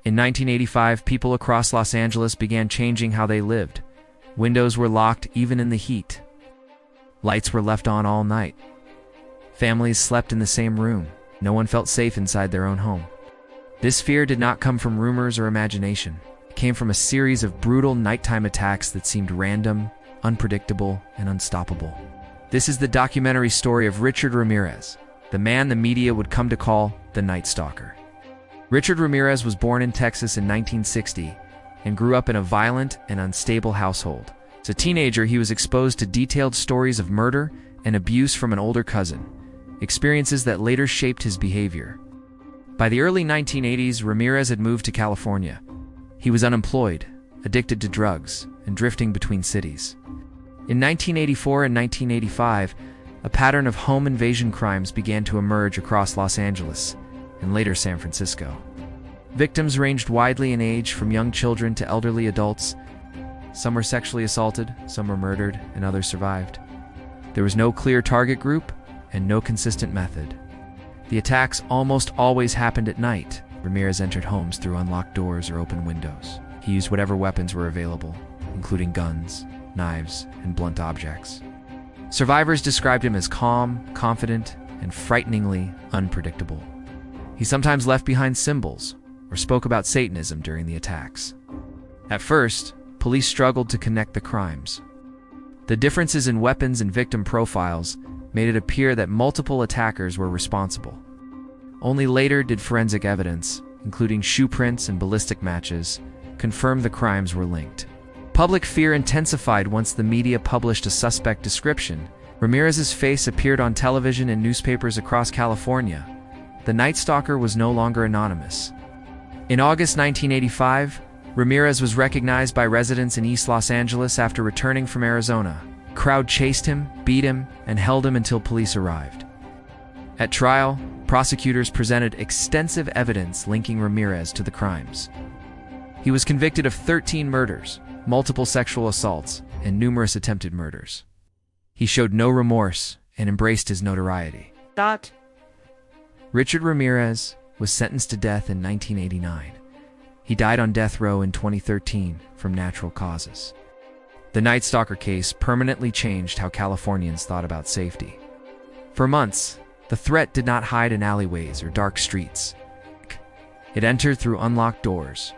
In 1985, people across Los Angeles began changing how they lived. Windows were locked even in the heat. Lights were left on all night. Families slept in the same room. No one felt safe inside their own home. This fear did not come from rumors or imagination. It came from a series of brutal nighttime attacks that seemed random, unpredictable, and unstoppable. This is the documentary story of Richard Ramirez, the man the media would come to call the Night Stalker. Richard Ramirez was born in Texas in 1960 and grew up in a violent and unstable household. As a teenager, he was exposed to detailed stories of murder and abuse from an older cousin, experiences that later shaped his behavior. By the early 1980s, Ramirez had moved to California. He was unemployed, addicted to drugs, and drifting between cities. In 1984 and 1985, a pattern of home invasion crimes began to emerge across Los Angeles and later San Francisco. Victims ranged widely in age, from young children to elderly adults. Some were sexually assaulted, some were murdered, and others survived. There was no clear target group and no consistent method. The attacks almost always happened at night. Ramirez entered homes through unlocked doors or open windows. He used whatever weapons were available, including guns, knives, and blunt objects. Survivors described him as calm, confident, and frighteningly unpredictable. He sometimes left behind symbols or spoke about Satanism during the attacks. At first, police struggled to connect the crimes. The differences in weapons and victim profiles made it appear that multiple attackers were responsible. Only later did forensic evidence, including shoe prints and ballistic matches, confirm the crimes were linked. Public fear intensified once the media published a suspect description. Ramirez's face appeared on television and newspapers across California. The Night Stalker was no longer anonymous. In August 1985, Ramirez was recognized by residents in East Los Angeles after returning from Arizona. A crowd chased him, beat him, and held him until police arrived. At trial, prosecutors presented extensive evidence linking Ramirez to the crimes. He was convicted of 13 murders, multiple sexual assaults, and numerous attempted murders. He showed no remorse and embraced his notoriety. Richard Ramirez was sentenced to death in 1989. He died on death row in 2013 from natural causes. The Night Stalker case permanently changed how Californians thought about safety. For months, the threat did not hide in alleyways or dark streets. It entered through unlocked doors,